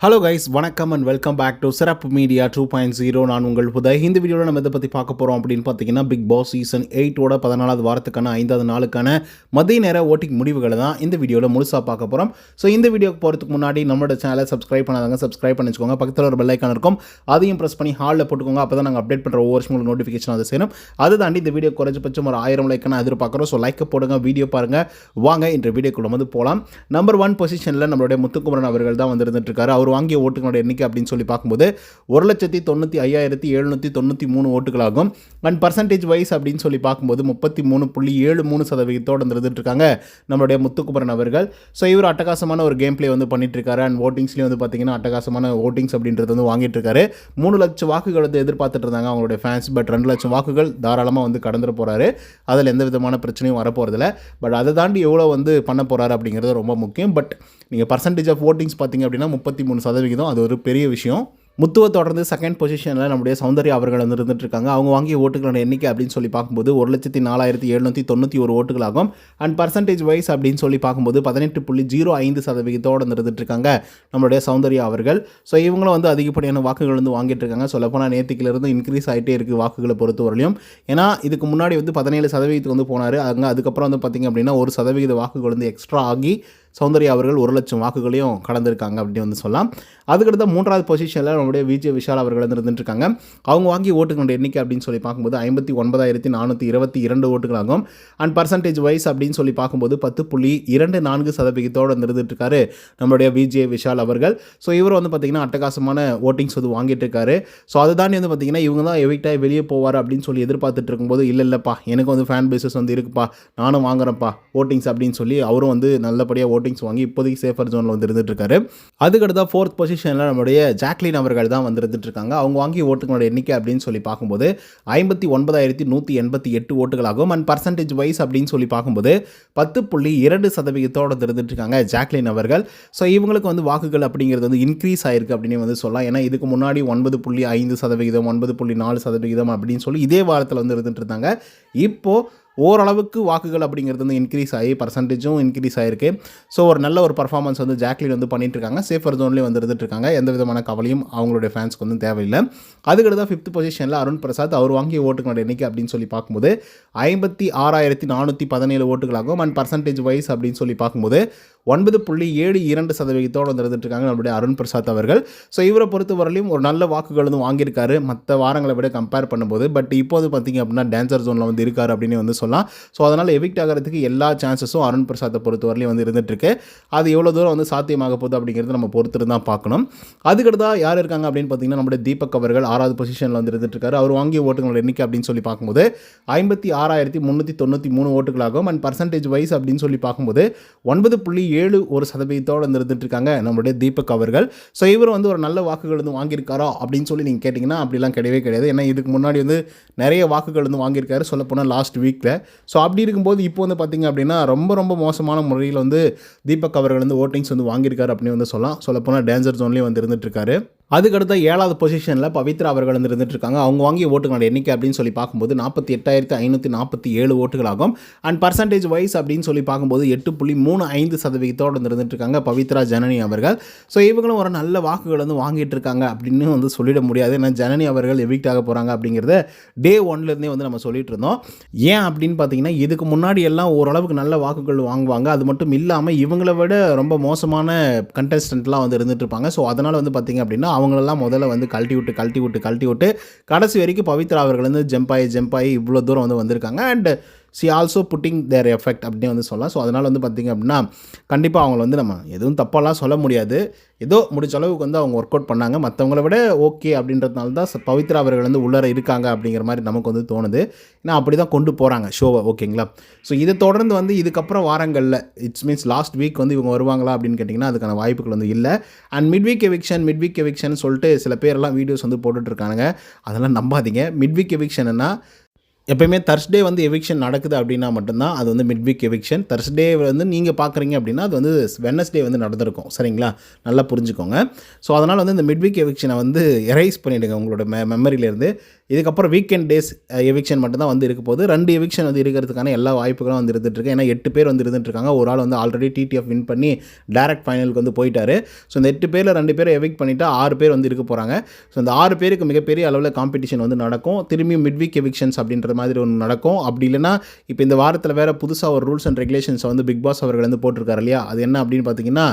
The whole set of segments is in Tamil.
ஹலோ கைஸ், வணக்கம் அண்ட் வெல்கம் பேக் டு சிறப்பு மீடியா 2.0. நான் உங்கள் புதை. இந்த வீடியோவில் நம்ம இதை பற்றி பார்க்க போகிறோம் அப்படின்னு பார்த்தீங்கன்னா, பிக் பாஸ் சீசன் 8ஓட 14வது வாரத்துக்கான 5வது நாளுக்கான மதிய நேர ஓட்டிங் முடிவுகளை தான் இந்த வீடியோவில் முழுசாக பார்க்க போகிறோம். ஸோ இந்த வீடியோக்கு போகிறதுக்கு முன்னாடி நம்மளோட சேனலை சப்ஸ்கிரைப் பண்ணாதாங்க சப்ஸ்கிரைப் பண்ணி வச்சுக்கோங்க. பக்கத்தில் ஒரு பெல் ஐக்கான் இருக்கும், அதையும் ப்ரெஸ் பண்ணி ஹாலில் போட்டுக்கோங்க. அப்போ தான் நாங்கள் அப்டேட் பண்ணுற ஒவ்வொரு உங்களுக்கு நோட்டிஃபிகேஷன் அதை சேரும். அதை தாண்டி இந்த வீடியோ குறைஞ்சபட்சம் ஒரு 1000 லைக்கான எதிர்பார்க்குறோம். ஸோ லைக்கை போடுங்க, வீடியோ பாருங்கள். வாங்க இன்று வீடியோக்குள்ள வந்து போகலாம். நம்பர் 1 பொசிஷனில் நம்மளுடைய முத்துக்குமரன் அவர்கள் தான் வந்துருந்துட்டு இருக்காரு. அவர் வாங்கிய ஓட்டுகளோட எண்ணிக்கை அப்படின்னு சொல்லி பார்க்கும்போது 1,95,793 ஓட்டுகளாகும். அண்ட் பர்சன்டேஜ் வைஸ் அப்படின்னு சொல்லி பார்க்கும்போது 33.73% இருந்துட்டு இருக்காங்க நம்மளுடைய முத்துக்குமரன் அவர்கள். ஸோ இவர் அட்டகாசமான ஒரு கேம் பிளே வந்து பண்ணிட்டு இருக்காரு. அண்ட் ஓட்டிங்ஸ்லேயும் வந்து பார்த்தீங்கன்னா அட்டகாசமான ஓட்டிங்ஸ் அப்படின்றது வந்து வாங்கிட்டு இருக்காரு. 3 லட்சம் வாக்குகள் வந்து எதிர்பார்த்துட்டு இருந்தாங்க அவங்களுடைய ஃபேன்ஸ். பட் 2 லட்சம் வாக்குகள் தாராளமாக வந்து கடந்துட போகிறாரு. அதில் எந்த விதமான பிரச்சனையும் வரப்போகிறதில்ல. பட் அதை தாண்டி எவ்வளோ வந்து பண்ண போகிறாரு அப்படிங்கிறது ரொம்ப முக்கியம். பட் நீங்கள் பர்சன்டேஜ் ஆஃப் ஓட்டிங்ஸ் பார்த்தீங்க அப்படின்னா 33%. அது ஒரு பெரிய விஷயம். முத்துவை தொடர்ந்து செகண்ட் பொசிஷனில் நம்முடைய சௌந்தர்யா அவர்கள் வந்து இருந்துட்டு இருக்காங்க. அவங்க வாங்கிய ஓட்டுகளோட எண்ணிக்கை அப்படின்னு சொல்லி பார்க்கும்போது 1,04,791 ஓட்டுகளாகும். அண்ட் பர்சன்டேஜ் வைஸ் அப்படின்னு சொல்லி பார்க்கும்போது 18.05% இருந்துட்டு இருக்காங்க நம்மளுடைய சௌந்தர்யா அவர்கள். ஸோ இவங்களும் வந்து அதிகப்படியான வாக்குகள் வந்து வாங்கிட்டு இருக்காங்க. சொல்லப்போனால் நேற்றுக்கிலிருந்து இன்க்ரீஸ் ஆகிட்டே இருக்குது வாக்குகளை பொறுத்த வரலையும். ஏன்னா இதுக்கு முன்னாடி வந்து 17% வந்து போனார். அதுக்கப்புறம் வந்து பார்த்திங்க அப்படின்னா 1% வாக்குகள் வந்து எக்ஸ்ட்ரா ஆகி சௌந்தர்யா அவர்கள் 1 லட்சம் வாக்குகளையும் கடந்திருக்காங்க அப்படின்னு வந்து சொல்லலாம். அதுக்கடுத்த 3வது பொசிஷனில் நம்முடைய விஜய் விஷால் அவர்கள் வந்து இருந்துட்டுருக்காங்க. அவங்க வாங்கிய ஓட்டுகளோட எண்ணிக்கை அப்படின்னு சொல்லி பார்க்கும்போது 59,422 ஓட்டுகளாகும். அண்ட் பர்சன்டேஜ் வைஸ் அப்படின்னு சொல்லி பார்க்கும்போது 10.24% இருந்துட்டுருக்காரு நம்மளுடைய விஜய் விஷால் அவர்கள். ஸோ இவர் வந்து பார்த்திங்கன்னா அட்டகாசமான ஓட்டிங்ஸ் வந்து வாங்கிட்டு இருக்காரு. ஸோ அதை தாண்டி வந்து பார்த்திங்கன்னா இவங்க தான் எவிக்டாக வெளியே போவார் அப்படின்னு சொல்லி எதிர்பார்த்துட்டு இருக்கும்போது இல்லைப்பா எனக்கு வந்து ஃபேன் பேசஸ் வந்து இருக்குப்பா, நானும் வாங்குறேன்ப்பா ஓட்டிங்ஸ் அப்படின்னு சொல்லி அவரும் வந்து நல்லபடியாக ஓட்டிங்ஸ் வாங்கி இப்போதைக்கு சேஃபர் ஜோனில் வந்து இருந்துட்டு இருக்காரு. அதுக்கடுத்த 4th பொசிஷனில் நம்மளுடைய ஜாக்லின் அவர்கள் தான் வந்து இருந்துட்டு இருக்காங்க. அவங்க வாங்கிய ஓட்டுகளோட எண்ணிக்கை அப்படின்னு சொல்லி பார்க்கும்போது 59,188 ஓட்டுகளாகும். அண்ட் பர்சன்டேஜ் வைஸ் அப்படின்னு சொல்லி பார்க்கும்போது 10.2% இருந்துட்டு இருக்காங்க ஜாக்லின் அவர்கள். ஸோ இவங்களுக்கு வந்து வாக்குகள் அப்படிங்கிறது வந்து இன்க்ரீஸ் ஆயிருக்கு அப்படின்னு வந்து சொல்லலாம். ஏன்னா இதுக்கு முன்னாடி 9.5%, 9.4% அப்படின்னு சொல்லி இதே வாரத்தில் வந்து இருந்துட்டு இருந்தாங்க. இப்போது ஓரளவுக்கு வாக்குகள் அப்படிங்கிறது வந்து இன்க்ரீஸ் ஆகி பர்சன்டேஜும் இன்க்ரீஸ் ஆகிருக்கு. ஸோ ஒரு நல்ல ஒரு பர்ஃபார்மன்ஸ் வந்து ஜாக்லின் வந்து பண்ணிட்டு இருக்காங்க. சேஃபர் ஜோன்லேயே வந்து இருந்துட்டு இருக்காங்க. எந்த விதமான கவலையும் அவங்களுடைய ஃபேன்ஸ்க்கு வந்து தேவையில்லை. அதுக்கடுத்து 5th பொசிஷனில் அருண் பிரசாத். அவர் வாங்கிய ஓட்டுகளோட எண்ணிக்கை அப்படின்னு சொல்லி பார்க்கும்போது 56,417 ஓட்டுகளாகும். அண்ட் பர்சன்டேஜ் வைஸ் அப்படின்னு சொல்லி பார்க்கும்போது 9.72% வந்து இருந்துட்டு இருக்காங்க நம்மளுடைய அருண் பிரசாத் அவர்கள். ஸோ இவரை பொறுத்தவரையிலும் ஒரு நல்ல வாக்குகள் வந்து வாங்கியிருக்காரு மற்ற வாரங்களை விட கம்பேர் பண்ணும்போது. பட் இப்போது பார்த்திங்க அப்படின்னா டேஞ்சர் ஜோனில் வந்து இருக்கார் அப்படின்னு வந்து சொல்லலாம். ஸோ அதனால் எவிக்ட் ஆகிறதுக்கு எல்லா சான்சஸும் அருண் பிரசாத்தை பொறுத்தவரையிலும் வந்து இருந்துகிட்ருக்கு. அது எவ்வளோ தூரம் வந்து சாத்தியமாக போகுது அப்படிங்கிறது நம்ம பொறுத்து தான் பார்க்கணும். அதுக்கடுத்தா யார் இருக்காங்க அப்படின்னு பார்த்தீங்கன்னா நம்மளுடைய தீபக் அவர்கள் 6வது பொசிஷனில் வந்து இருந்துட்டுருக்காரு. அவர் வாங்கிய ஓட்டுகளோட எண்ணிக்கை அப்படின்னு சொல்லி பார்க்கும்போது 56,393 ஓட்டுகளாகும். அண்ட் பர்சன்டேஜ் வைஸ் அப்படின்னு சொல்லி பார்க்கும்போது 9.71% இருந்துட்டு இருக்காங்க நம்மளுடைய தீபக் அவர்கள். ஸோ இவர் வந்து ஒரு நல்ல வாக்குகள் வந்து வாங்கியிருக்காரா அப்படின்னு சொல்லி நீங்கள் கேட்டிங்கன்னா அப்படிலாம் கிடையவே கிடையாது. ஏன்னா இதுக்கு முன்னாடி வந்து நிறைய வாக்குகள் வந்து வாங்கியிருக்காரு சொல்லப்போனால் லாஸ்ட் வீக்கில். ஸோ அப்படி இருக்கும்போது இப்போ வந்து பார்த்திங்க அப்படின்னா ரொம்ப மோசமான முறையில் வந்து தீபக் அவர்கள் வந்து ஓட்டிங்ஸ் வந்து வாங்கியிருக்காரு அப்படின்னு வந்து சொல்லப்போனால் டேஞ்சர் ஜோன்லேயே வந்து இருந்துட்டுருக்காரு. அதுக்கடுத்த 7வது பொசிஷனில் பவித்ரா அவர்கள் வந்து இருந்துட்டுருக்காங்க. அவங்க வாங்கிய ஓட்டுகளோட எண்ணிக்கை அப்படின்னு சொல்லி பார்க்கும்போது 48,547 ஓட்டுகளாகும். அண்ட் பர்சன்டேஜ் வைஸ் அப்படின்னு சொல்லி பார்க்கும்போது 8.35% இருந்துட்டுருக்காங்க பவித்ரா ஜனனி அவர்கள். ஸோ இவங்களும் ஒரு நல்ல வாக்குகள் வந்து வாங்கிட்டு இருக்காங்க அப்படின்னு வந்து சொல்லிட முடியாது. ஏன்னா ஜனனி அவர்கள் எவிக்ட் ஆக போகிறாங்க அப்படிங்கிறத டே 1லேருந்தே வந்து நம்ம சொல்லிட்டு இருந்தோம். ஏன் அப்படின்னு பார்த்தீங்கன்னா இதுக்கு முன்னாடி எல்லாம் ஓரளவுக்கு நல்ல வாக்குகள் வாங்குவாங்க. அது மட்டும் இல்லாமல் இவங்களை விட ரொம்ப மோசமான கண்டெஸ்டன்ட்லாம் வந்து இருந்துட்டு இருப்பாங்க. ஸோ அதனால் வந்து பார்த்திங்க அப்படின்னா அவங்களெல்லாம் முதல்ல வந்து கழட்டி விட்டு கடைசி வரைக்கும் பவித்ரா அவர்கள் வந்து ஜம்ப் ஆகி இவ்வளோ தூரம் வந்து வந்திருக்காங்க. And C also pudding there effect அப்படின்னு வந்து சொல்லலாம். ஸோ அதனால் வந்து பார்த்திங்க அப்படின்னா கண்டிப்பாக அவங்கள வந்து நம்ம எதுவும் தப்பாலாம் சொல்ல முடியாது. ஏதோ முடிச்ச அளவுக்கு வந்து அவங்க ஒர்க் அவுட் பண்ணாங்க. மற்றவங்கள விட ஓகே அப்படின்றதுனால தான் பவித்ரா அவர்கள் வந்து உள்ளர இருக்காங்க அப்படிங்கிற மாதிரி நமக்கு வந்து தோணுது. ஏன்னா அப்படி தான் கொண்டு போகிறாங்க ஷோவை. ஓகேங்களா? ஸோ இதை தொடர்ந்து வந்து இதுக்கப்புறம் வாரங்களில் மீன்ஸ் லாஸ்ட் வீக் வந்து இவங்க வருவாங்களா அப்படின்னு கேட்டிங்கன்னா அதுக்கான வாய்ப்புகள் வந்து இல்லை. அண்ட் மிட் வீக் எவிக்ஷன் சொல்லிட்டு சில பேரெல்லாம் வீடியோஸ் வந்து போட்டுட்ருக்காங்க. அதெல்லாம் நம்பாதீங்க. மிட் வீக் எவிக்ஷன்னா எப்போயுமே தர்ஸ்டே வந்து எவிக்ஷன் நடக்குது அப்படின்னா மட்டும்தான் அது வந்து மிட் வீக் எவிக்ஷன். தர்ஸ்டே வந்து நீங்கள் பார்க்குறீங்க அப்படின்னா அது வந்து வெட்னஸ்டே வந்து நடந்திருக்கும். சரிங்களா? நல்லா புரிஞ்சுக்கோங்க. ஸோ அதனால் வந்து இந்த மிட் வீக் எவிக்ஷனை வந்து எரைஸ் பண்ணிவிடுங்க உங்களோட மெமரியிலேருந்து. இதுக்கப்புறம் வீக்கெண்ட் டேஸ் எவிக்ஷன் மட்டும் தான் வந்து இருக்க போகுது. 2 எவிக்ஷன் வந்து இருக்கிறதுக்கான எல்லா வாய்ப்புகளும் வந்து இருந்துகிட்ருக்கு. ஏன்னா 8 பேர் வந்து இருந்துகிட்ருக்காங்க. ஒரு ஆள் வந்து ஆல்ரெடி டிடிஎஃப் வின் பண்ணி டைரக்ட் ஃபைனலுக்கு வந்து போயிட்டார். ஸோ இந்த 8 பேரில் 2 பேரை எவிக்ட் பண்ணிவிட்டு 6 பேர் வந்து இருக்க போகிறாங்க. ஸோ இந்த 6 பேருக்கு மிகப்பெரிய அளவில் காம்படிஷன் வந்து நடக்கும். திரும்பியும் மிட்வீக் எவிக்ஷன்ஸ் அப்படின்ற மாதிரி ஒன்று நடக்கும். அப்படி இல்லைனா இப்போ இந்த வாரத்தில் வேறு புதுசாக ஒரு ரூல்ஸ் அண்ட் ரெகுலேஷன்ஸை வந்து பிக் பாஸ் அவர்கள் வந்து போட்டிருக்காரு இல்லையா, அது என்ன அப்படின்னு பார்த்தீங்கன்னா,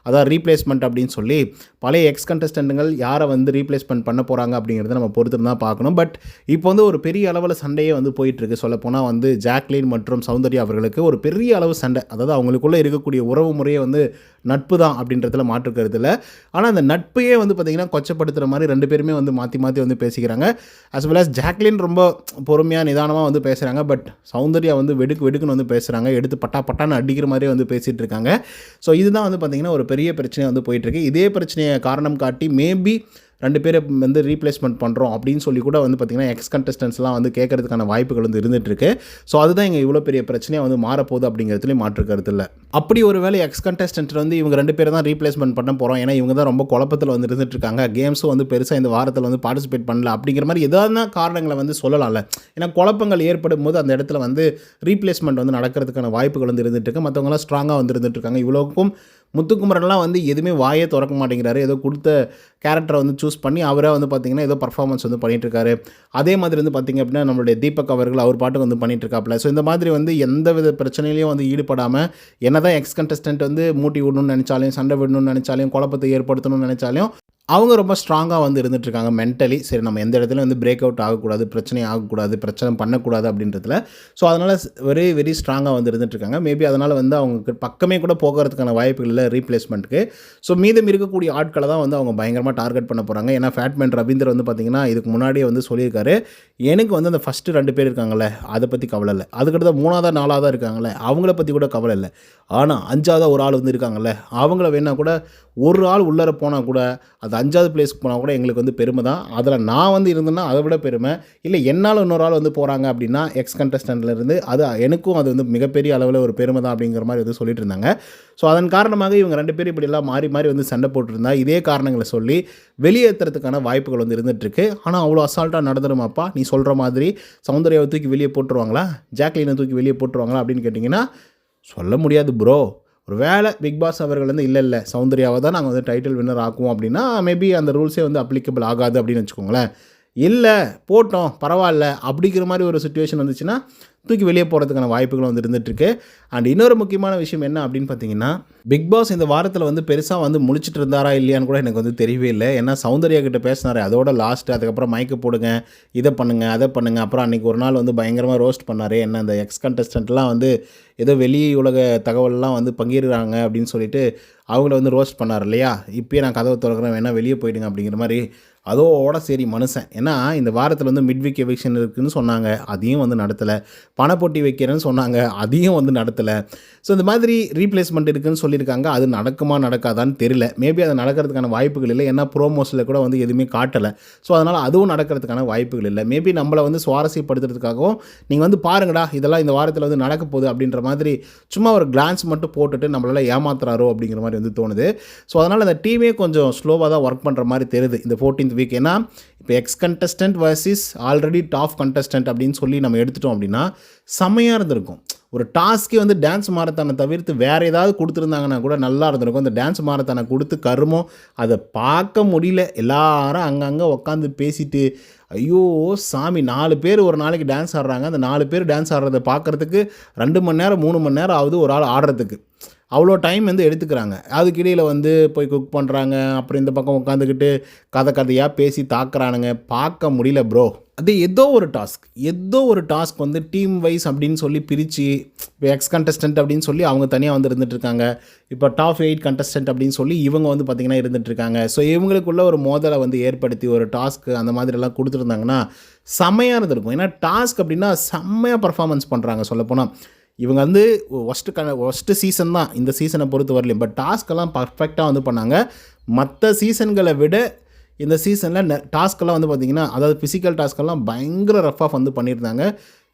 அதான் ரீப்ளேஸ்மெண்ட் அப்படின்னு சொல்லி பழைய எக்ஸ் கண்டஸ்டன்ட்டுகள் யாரை வந்து ரீப்ளேஸ்மெண்ட் பண்ண போகிறாங்க அப்படிங்கிறத நம்ம பொறுத்து தான் பார்க்கணும். பட் இப்போ வந்து ஒரு பெரிய அளவில் சண்டையே வந்து போயிட்டுருக்கு. சொல்லப்போனால் வந்து ஜாக்லின் மற்றும் சௌந்தர்யா அவர்களுக்கு ஒரு பெரிய அளவு சண்டை. அதாவது அவங்களுக்குள்ளே இருக்கக்கூடிய உறவு முறையே வந்து நட்பு தான் அப்படின்றதுல மாற்றுக்கிறது இல்லை. ஆனால் அந்த நட்பையே வந்து பார்த்திங்கன்னா கொச்சப்படுத்துகிற மாதிரி 2 பேருமே வந்து மாற்றி மாற்றி வந்து பேசிக்கிறாங்க. அஸ் வெல் அஸ் ஜாக்லின் ரொம்ப பொறுமையாக நிதானமாக வந்து பேசுகிறாங்க. பட் சௌந்தர்யா வந்து வெடுக்குன்னு வந்து பேசுகிறாங்க. எடுத்து பட்டான்னு அடிக்கிற மாதிரியே வந்து பேசிகிட்டு இருக்காங்க. ஸோ இதுதான் வந்து பார்த்திங்கன்னா ஒரு பெரிய பிரச்சனை வந்து போயிட்டுருக்கு. இதே பிரச்சனையை காரணம் காட்டி மேபி 2 பேரை வந்து ரீப்ளேஸ்மெண்ட் பண்ணுறோம் அப்படின்னு சொல்லி கூட வந்து பார்த்திங்கன்னா எக்ஸ் கண்டஸ்டன்ஸ்லாம் வந்து கேட்கறதுக்கான வாய்ப்புகள் வந்து இருந்துகிட்ருக்கு. ஸோ அதுதான் இங்கே இவ்வளோ பெரிய பிரச்சனையாக வந்து மாறப்போகுது அப்படிங்கிறதுலேயும் மாற்றுக்கிறது இல்லை. அப்படி ஒரு வேளை எக்ஸ் கண்டஸ்டன்ட் வந்து இவங்க 2 பேரை தான் ரீப்ளேஸ்மெண்ட் பண்ண போகிறோம், ஏன்னா இவங்க தான் ரொம்ப குழப்பத்தில் வந்து இருந்துகிட்ருக்காங்க, கேம்ஸும் வந்து பெருசாக இந்த வாரத்தில் வந்து பார்ட்டிசிபேட் பண்ணல அப்படிங்கிற மாதிரி ஏதாவது காரணங்களை வந்து சொல்லலாம்ல. ஏன்னா குழப்பங்கள் ஏற்படும் போது அந்த இடத்துல வந்து ரீப்ளேஸ்மெண்ட் வந்து நடக்கிறதுக்கான வாய்ப்புகள் வந்து இருந்துகிட்ருக்கு. மற்றவங்களாம் ஸ்ட்ராங்காக வந்து இருந்துகிட்ருக்காங்க. இவ்வளோக்கும் முத்துக்குமரன்லாம் வந்து எதுவுமே வாயே திறக்க மாட்டேங்கிறாரு. ஏதோ கொடுத்த கேரக்டரை வந்து சூஸ் பண்ணி அவராக வந்து பார்த்திங்கன்னா ஏதோ பர்ஃபார்மன்ஸ் வந்து பண்ணிகிட்ருக்காரு. அதே மாதிரி வந்து பார்த்திங்க அப்படின்னா நம்மளுடைய தீபக் அவர்கள் அவர் பாட்டுக்கு வந்து பண்ணிகிட்ருக்காப்புல. ஸோ இந்த மாதிரி வந்து எந்த வித பிரச்சனையிலையும் வந்து ஈடுபடாமல் என்ன தான் எக்ஸ் கண்டஸ்டன்ட் வந்து மூட்டி விடணும்னு நினச்சாலையும், சண்டை விடணும்னு நினச்சாலையும், குழப்பத்தை ஏற்படுத்தணும்னு நினச்சாலையும் அவங்க ரொம்ப ஸ்ட்ராங்காக வந்து இருந்துகிட்ருக்காங்க மென்டலி. சரி, நம்ம எந்த இடத்துல வந்து பிரேக் அவுட் ஆகக்கூடாது, பிரச்சனை ஆகக்கூடாது, பிரச்சனை பண்ணக்கூடாது அப்படின்றதுல. ஸோ அதனால் வெரி ஸ்ட்ராங்காக வந்து இருந்துகிட்ருக்காங்க. மேபி அதனால் வந்து அவங்க பக்கமே கூட போகிறதுக்கான வாய்ப்புகள் இல்லை ரீப்ளேஸ்மெண்ட்டுக்கு. ஸோ மீதம் இருக்கக்கூடிய ஆட்களை தான் வந்து அவங்க பயங்கரமாக டார்கெட் பண்ண போகிறாங்க. ஏன்னா ஃபேட்மேன் ரவீந்தர் வந்து பார்த்திங்கன்னா இதுக்கு முன்னாடியே வந்து சொல்லியிருக்காரு, எனக்கு வந்து அந்த ஃபஸ்ட்டு 2 பேர் இருக்காங்களே அதை பற்றி கவலை இல்லை, அதுக்கடுத்து 3ஆவதா 4ஆவதா இருக்காங்களே அவங்கள பற்றி கூட கவலை இல்லை, ஆனால் 5ஆவதா ஒரு ஆள் வந்து இருக்காங்கல்ல அவங்கள வேணால் கூட ஒரு ஆள் உள்ளர போனால் கூட அது 5ஆவது பிளேஸ்க்கு போனால் கூட எங்களுக்கு வந்து பெருமை தான். அதில் நான் வந்து இருந்தேன்னா அதை விட பெருமை. இல்லை என்னால் இன்னொரு ஆள் வந்து போகிறாங்க அப்படின்னா எக்ஸ் கண்டஸ்டன்ட்லேருந்து அது எனக்கும் அது வந்து மிகப்பெரிய அளவில் ஒரு பெருமை தான் அப்படிங்கிற மாதிரி வந்து சொல்லிட்டு இருந்தாங்க. ஸோ அதன் காரணமாக இவங்க 2 பேரும் இப்படிலாம் மாறி வந்து சண்டை போட்டுருந்தா இதே காரணங்களை சொல்லி வெளியேற்றுறதுக்கான வாய்ப்புகள் வந்து இருந்துகிட்ருக்கு. ஆனால் அவ்வளோ அசால்ட்டாக நடந்துருமாப்பா நீ சொல்கிற மாதிரி சௌந்தர்யாவை தூக்கி வெளியே போட்டுருவாங்களா, ஜாக்லினை தூக்கி வெளியே போட்டுருவாங்களா அப்படின்னு கேட்டிங்கன்னா சொல்ல முடியாது ப்ரோ. ஒரு வேளை பிக் பாஸ் அவர்கள் வந்து இல்லை சௌந்தர்யாவை தான் நாங்கள் வந்து டைட்டில் வின்னர் ஆக்குவோம் அப்படின்னா மேபி அந்த ரூல்ஸே வந்து அப்ளிகபிள் ஆகாது அப்படின்னு வச்சுக்கோங்களேன். இல்லை போட்டோம் பரவாயில்ல அப்படிங்கிற மாதிரி ஒரு சிச்சுவேஷன் வந்துச்சுன்னா தூக்கி வெளியே போகிறதுக்கான வாய்ப்புகளும் வந்து இருந்துகிட்ருக்கு. அண்ட் இன்னொரு முக்கியமான விஷயம் என்ன அப்படின்னு பார்த்தீங்கன்னா, பிக் பாஸ் இந்த வாரத்தில் வந்து பெருசாக வந்து முழிச்சிட்டு இருந்தாரா இல்லையான்னு கூட எனக்கு வந்து தெரியவே இல்லை. ஏன்னா சௌந்தர்யா கிட்ட பேசினார், அதோட லாஸ்ட்டு அதுக்கப்புறம் மைக்கு போடுங்க, இதை பண்ணுங்கள் அதை பண்ணுங்கள். அப்புறம் அன்றைக்கி ஒரு நாள் வந்து பயங்கரமாக ரோஸ்ட் பண்ணார். என்ன அந்த எக்ஸ் கண்டஸ்டன்ட்லாம் வந்து ஏதோ வெளி உலக தகவல்லாம் வந்து பங்கிடுறாங்க அப்படின்னு சொல்லிட்டு அவங்கள வந்து ரோஸ்ட் பண்ணார் இல்லையா. இப்போயே நான் கதவை திறக்கிறேன் வேணால் வெளியே போயிடுங்க அப்படிங்கிற மாதிரி. அதோட சரி மனுஷன். ஏன்னா இந்த வாரத்தில் வந்து மிட்வீக் எவிக்ஷன் இருக்குதுன்னு சொன்னாங்க, அதையும் வந்து நடத்தலை. பணப்போட்டி வைக்கிறேன்னு சொன்னாங்க, அதையும் வந்து நடத்தலை. ஸோ இந்த மாதிரி ரீப்ளேஸ்மெண்ட் இருக்குதுன்னு சொல்லியிருக்காங்க. அது நடக்குமா நடக்காதான்னு தெரியல. மேபி அது நடக்கிறதுக்கான வாய்ப்புகள் இல்லை. ஏன்னா ப்ரோமோஸில் கூட வந்து எதுவுமே காட்டலை. ஸோ அதனால் அதுவும் நடக்கிறதுக்கான வாய்ப்புகள் இல்லை. மேபி நம்மளை வந்து சுவாரஸ்யப்படுத்துறதுக்காகவும் நீங்கள் வந்து பாருங்கடா இதெல்லாம் இந்த வாரத்தில் வந்து நடக்க போகுது அப்படின்ற மாதிரி சும்மா ஒரு கிளான்ஸ் மட்டும் போட்டுட்டு நம்மளால் ஏமாத்துறாரோ அப்படிங்கிற மாதிரி வந்து தோணுது. ஸோ அதனால் அந்த டீமே கொஞ்சம் ஸ்லோவாக தான் ஒர்க் பண்ணுற மாதிரி தெரியுது இந்த 14th வீக். ஏன்னா இப்போ X contestant versus already top contestant அப்படின்னு சொல்லி நம்ம எடுத்துட்டோம் அப்படின்னா செம்மையாக இருந்திருக்கும். ஒரு டாஸ்க்கே வந்து டான்ஸ் மாரத்தானை தவிர்த்து வேறு ஏதாவது கொடுத்துருந்தாங்கன்னா கூட நல்லா இருந்திருக்கும். இந்த டான்ஸ் மாரத்தானை கொடுத்து கருமம் அதை பார்க்க முடியல. எல்லாரும் அங்கங்கே உட்காந்து பேசிட்டு ஐயோ சாமி 4 பேர் ஒரு நாளைக்கு டான்ஸ் ஆடுறாங்க. அந்த 4 பேர் டான்ஸ் ஆடுறதை பார்க்குறதுக்கு 2 மணி நேரம் 3 மணி நேரம் ஆகுது ஒரு ஆள் ஆடுறதுக்கு. அவ்வளோ டைம் வந்து எடுத்துக்கிறாங்க. அதுக்கிடையில் வந்து போய் குக் பண்ணுறாங்க, அப்புறம் இந்த பக்கம் உட்காந்துக்கிட்டு கதையாக பேசி தாக்குறானுங்க. பார்க்க முடியல ப்ரோ. அது ஏதோ ஒரு டாஸ்க் வந்து டீம் வைஸ் அப்படின்னு சொல்லி பிரித்து இப்போ எக்ஸ் கண்டஸ்டன்ட் அப்படின்னு சொல்லி அவங்க தனியாக வந்து இருந்துகிட்ருக்காங்க. இப்போ டாப் 8 கண்டஸ்டன்ட் அப்படின்னு சொல்லி இவங்க வந்து பார்த்திங்கன்னா இருந்துகிட்ருக்காங்க. ஸோ இவங்களுக்குள்ள ஒரு மோதலை வந்து ஏற்படுத்தி ஒரு டாஸ்க்கு அந்த மாதிரிலாம் கொடுத்துருந்தாங்கன்னா செம்மையாக இருந்திருக்கும். ஏன்னா டாஸ்க் அப்படின்னா செம்மையாக பர்ஃபார்மன்ஸ் பண்ணுறாங்க. சொல்லப்போனால் இவங்க வந்து ஒஸ்ட்டு சீசன் தான் இந்த சீசனை பொறுத்து வரலையும். பட் டாஸ்க்கெல்லாம் பர்ஃபெக்டாக வந்து பண்ணாங்க. மற்ற சீசன்களை விட இந்த சீசனில் டாஸ்க்கெல்லாம் வந்து பார்த்திங்கன்னா அதாவது ஃபிசிக்கல் டாஸ்க்கெல்லாம் பயங்கர ரஃபாக வந்து பண்ணியிருந்தாங்க.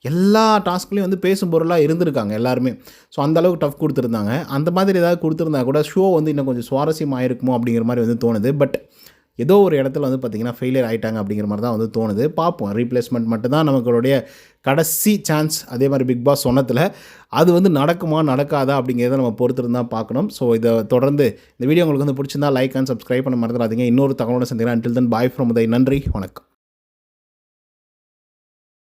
எல்லா டாஸ்க்லேயும் வந்து பேசும் பொருளாக இருந்திருக்காங்க எல்லாருமே. ஸோ அந்தளவுக்கு டஃப் கொடுத்துருந்தாங்க. அந்த மாதிரி ஏதாவது கொடுத்துருந்தா கூட ஷோ வந்து இன்னும் கொஞ்சம் சுவாரஸ்யமாக இருக்குமோ அப்படிங்கிற மாதிரி வந்து தோணுது. பட் ஏதோ ஒரு இடத்துல வந்து பார்த்திங்கன்னா ஃபெயிலியர் ஆகிட்டாங்க அப்படிங்கிற மாதிரி தான் வந்து தோணுது. பார்ப்போம், ரீப்ளேஸ்மெண்ட் மட்டும்தான் நமங்களுடைய கடைசி சான்ஸ். அதே மாதிரி பிக் பாஸ் சொன்னதில் அது வந்து நடக்குமா நடக்காதா அப்படிங்கிறத நம்ம பொறுத்திருந்து தான் பார்க்கணும். ஸோ இதை தொடர்ந்து இந்த வீடியோ உங்களுக்கு வந்து பிடிச்சிருந்தா லைக் அண்ட் சப்ஸ்கிரைப் பண்ண மறந்துடாதீங்க. இன்னொரு தகவலோட சந்திக்கிறேன். Until then bye from Uday. நன்றி, வணக்கம்.